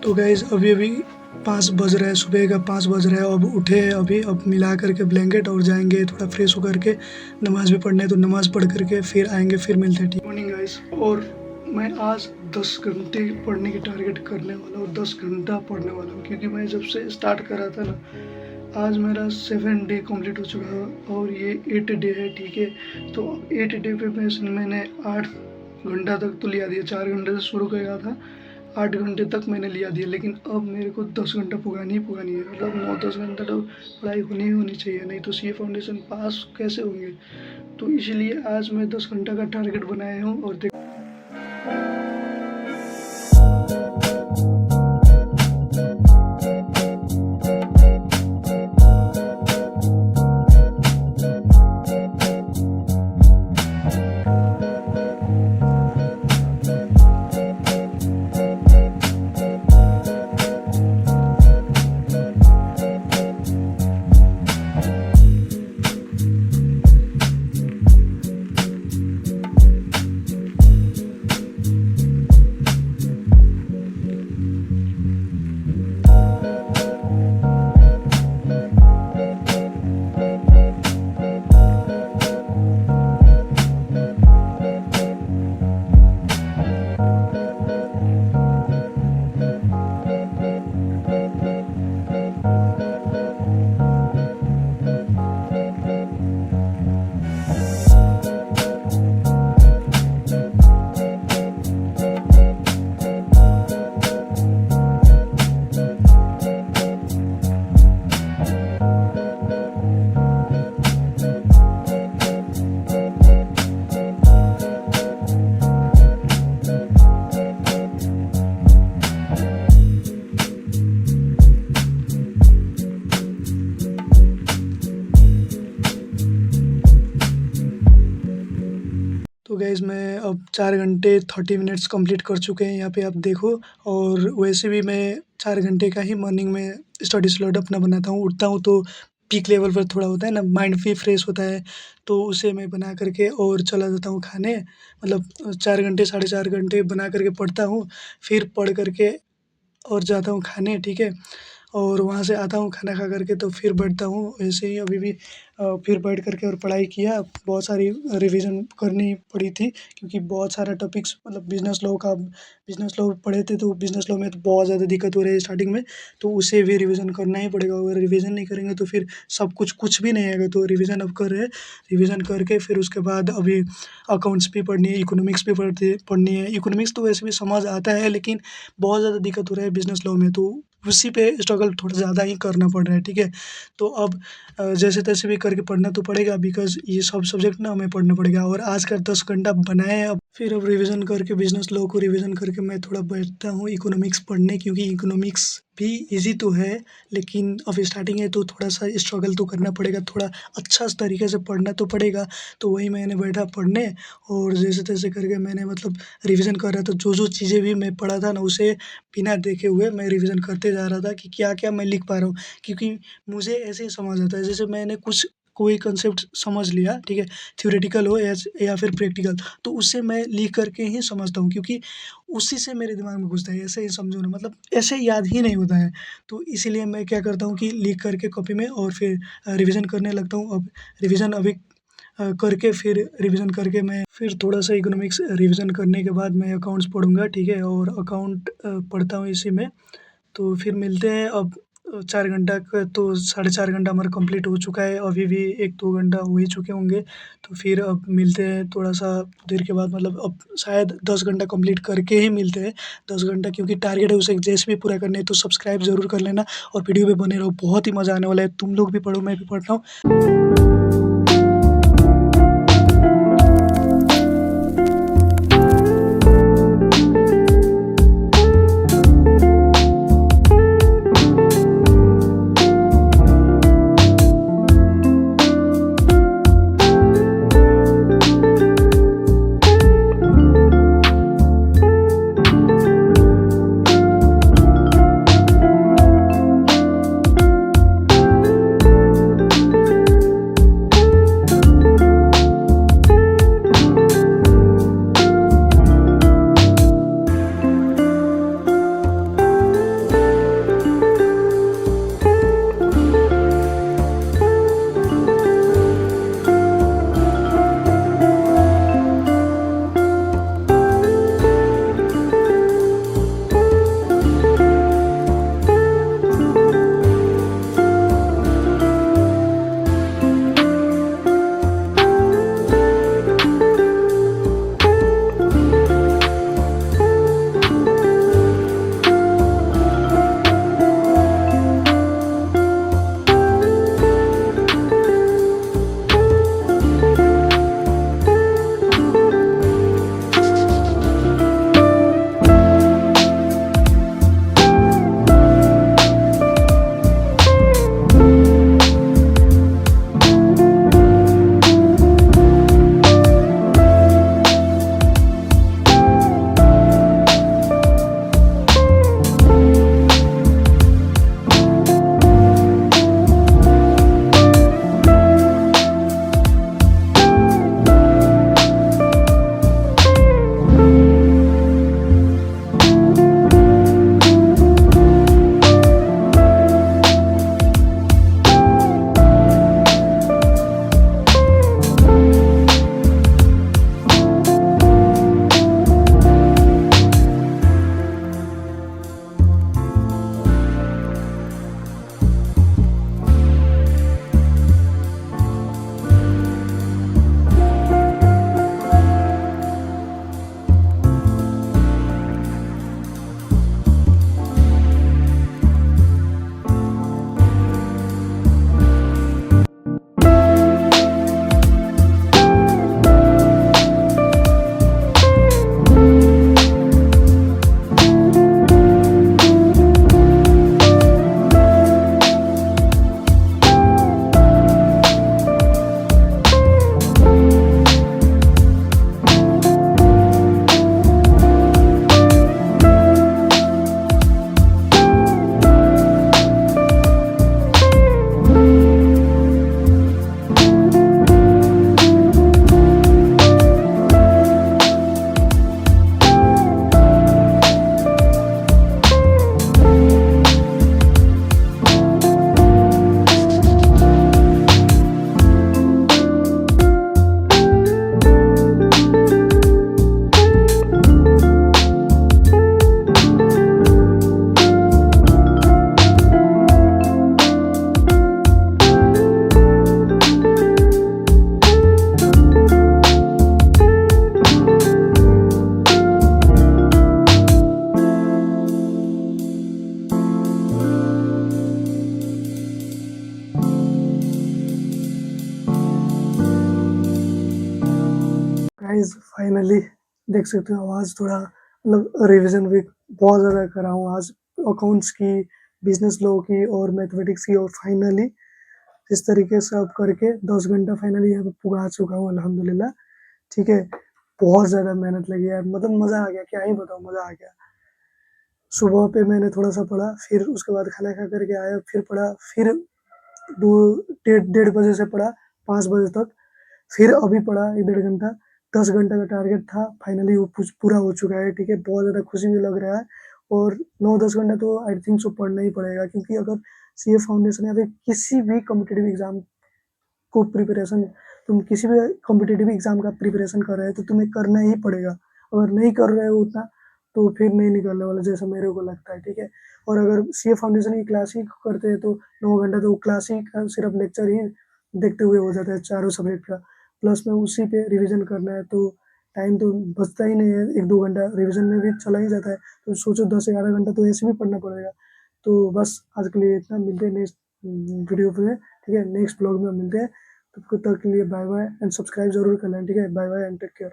तो गाइज़ अभी अभी 5 बज रहा है, सुबह का 5 बज रहा है। अब उठे हैं अभी, अब मिला करके ब्लैंकेट और जाएंगे थोड़ा फ्रेश होकर के। नमाज़ भी पढ़ना है तो नमाज़ पढ़ करके फिर आएंगे, फिर मिलते हैं। ठीक मॉर्निंग गाइज़। और मैं आज 10 घंटे पढ़ने की टारगेट करने वाला हूँ, 10 घंटा पढ़ने वाला हूँ, क्योंकि मैं जब से स्टार्ट करा था ना, आज मेरा 7 डे कंप्लीट हो चुका है और ये 8 डे है। ठीक है, तो 8 डे पे मैंने 8 घंटा तक तो लिया दिया। 4 घंटे से शुरू किया था, 8 घंटे तक मैंने लिया दिया, लेकिन अब मेरे को 10 घंटा पुगानी ही पुगानी है। मतलब 9-10 घंटा तो पढ़ाई होनी चाहिए, नहीं तो CA फाउंडेशन पास कैसे होंगे। तो इसलिए आज मैं 10 घंटा का टारगेट बनाया हूँ। और तो गाइज़ मैं अब 4 घंटे 30 मिनट्स कंप्लीट कर चुके हैं, यहाँ पे आप देखो। और वैसे भी मैं 4 घंटे का ही मॉर्निंग में स्टडी स्लॉट अपना बनाता हूँ। उठता हूँ तो पीक लेवल पर थोड़ा होता है ना, माइंड भी फ्रेश होता है, तो उसे मैं बना करके और चला जाता हूँ खाने। मतलब 4 घंटे 4.5 घंटे बना करके पढ़ता हूँ, फिर पढ़ करके और जाता हूँ खाने। ठीक है, और वहाँ से आता हूँ खाना खा करके, तो फिर बैठता हूँ ऐसे ही। अभी भी फिर बैठ करके और पढ़ाई किया। बहुत सारी रिवीजन करनी पड़ी थी, क्योंकि बहुत सारा टॉपिक्स, मतलब बिज़नेस लॉ पढ़े थे, तो बिज़नेस लॉ में तो बहुत ज़्यादा दिक्कत हो रही है स्टार्टिंग में, तो उसे भी रिवीजन करना ही पड़ेगा। अगर रिवीजन नहीं करेंगे तो फिर सब कुछ भी नहीं आएगा। तो रिवीजन अब कर रहे हैं, रिवीजन करके फिर उसके बाद अभी अकाउंट्स भी पढ़नी है, इकोनॉमिक्स भी पढ़नी है। इकोनॉमिक्स तो वैसे भी समझ आता है, लेकिन बहुत ज़्यादा दिक्कत हो रहा है बिज़नेस लॉ में, तो उसी पे स्ट्रगल थोड़ा ज़्यादा ही करना पड़ रहा है। ठीक है, तो अब जैसे-तैसे भी करके पढ़ना तो पड़ेगा, बिकॉज़ ये सब सब्जेक्ट ना हमें पढ़ना पड़ेगा। और आज का 10 घंटा बनाए हैं अब। फिर अब रिवीजन करके बिज़नेस लॉ को रिवीजन करके मैं थोड़ा बैठता हूँ इकोनॉमिक्स पढ़ने, क्योंकि इकोनॉमिक्स भी ईज़ी तो है, लेकिन अब स्टार्टिंग है तो थोड़ा-सा स्ट्रगल तो करना पड़ेगा, थोड़ा अच्छा तरीके से पढ़ना तो पड़ेगा। तो वही मैंने बैठा पढ़ने, और जैसे-तैसे करके मैंने मतलब रिवीजन कर रहा था। जो चीज़ें भी मैं पढ़ा था ना, उसे बिना देखे हुए मैं रिवीजन करते जा रहा था कि क्या-क्या मैं लिख पा रहा हूँ। क्योंकि मुझे ऐसे ही समझ आता है, जैसे मैंने कोई कंसेप्ट समझ लिया, ठीक है, थ्योरेटिकल हो या फिर प्रैक्टिकल, तो उसे मैं लिख करके ही समझता हूँ, क्योंकि उसी से मेरे दिमाग में घुसता है। ऐसे ही समझो ना, मतलब ऐसे याद ही नहीं होता है। तो इसीलिए मैं क्या करता हूँ कि लिख करके कॉपी में, और फिर रिवीजन करने लगता हूँ। अब रिवीजन अभी करके, फिर रिवीजन करके मैं फिर थोड़ा-सा इकोनॉमिक्स रिवीजन करने के बाद मैं अकाउंट्स पढ़ूँगा। ठीक है, और अकाउंट पढ़ता हूँ इसी में। तो फिर मिलते हैं अब। 4 घंटा का तो 4.5 घंटा हमारा कंप्लीट हो चुका है, अभी भी 1-2 घंटा हो ही चुके होंगे। तो फिर अब मिलते हैं थोड़ा-सा देर के बाद, मतलब अब शायद 10 घंटा कंप्लीट करके ही मिलते हैं। 10 घंटा क्योंकि टारगेट है, उसे जैसे भी पूरा करना है, तो सब्सक्राइब ज़रूर कर लेना और वीडियो पे बने रहो, बहुत ही मज़ा आने वाला है। तुम लोग भी पढ़ो, मैं भी पढ़ रहा हूँ। गाइस फाइनली देख सकते हो आज थोड़ा मतलब रिवीजन भी बहुत ज़्यादा करा हूँ आज अकाउंट्स की, बिजनेस लॉ की और मैथमेटिक्स की, और फाइनली इस तरीके से अब करके 10 घंटा फाइनली यहाँ पे पुगा चुका हूँ अल्हम्दुलिल्लाह। ठीक है, बहुत ज़्यादा मेहनत लगी यार, मतलब मज़ा आ गया, क्या ही बताऊँ, मज़ा आ गया। सुबह पे मैंने थोड़ा-सा पढ़ा, फिर उसके बाद खाना खा कर के आया, फिर पढ़ा, फिर 2 डेढ़ डेढ़ बजे से पढ़ा 5 बजे तक, फिर अभी पढ़ा 1 डेढ़ घंटा, 10 घंटे का टारगेट था, फाइनली वो कुछ पूरा हो चुका है, ठीक है? बहुत ज़्यादा खुशी भी लग रहा है और 9-10 घंटा तो आई थिंक सो पढ़ना ही पड़ेगा, क्योंकि अगर सीए फाउंडेशन या फिर किसी भी कॉम्पिटिटिव एग्ज़ाम को प्रिपरेशन तुम किसी भी कॉम्पिटिटिव एग्ज़ाम का प्रिपरेशन कर रहे हो तो तुम्हें करना ही पड़ेगा। अगर नहीं कर रहे हो उतना तो फिर नहीं निकलने वाला, जैसा मेरे को लगता है, ठीक है? और अगर सीए फाउंडेशन की क्लास ही करते हैं तो 9 घंटा तो क्लास ही का सिर्फ लेक्चर ही देखते हुए हो जाता है चारों सब्जेक्ट का। प्लस में उसी पे रिवीजन करना है तो टाइम तो बचता ही नहीं है, 1-2 घंटा रिवीजन में भी चला ही जाता है। तो सोचो 10-11 घंटा तो ऐसे भी पढ़ना पड़ेगा। तो बस आज के लिए इतना, मिलते हैं नेक्स्ट वीडियो पे, ठीक है? नेक्स्ट ब्लॉग में मिलते हैं। तब तक के लिए बाय बाय एंड सब्सक्राइब ज़रूर कर लें, ठीक है? Bye bye and take care.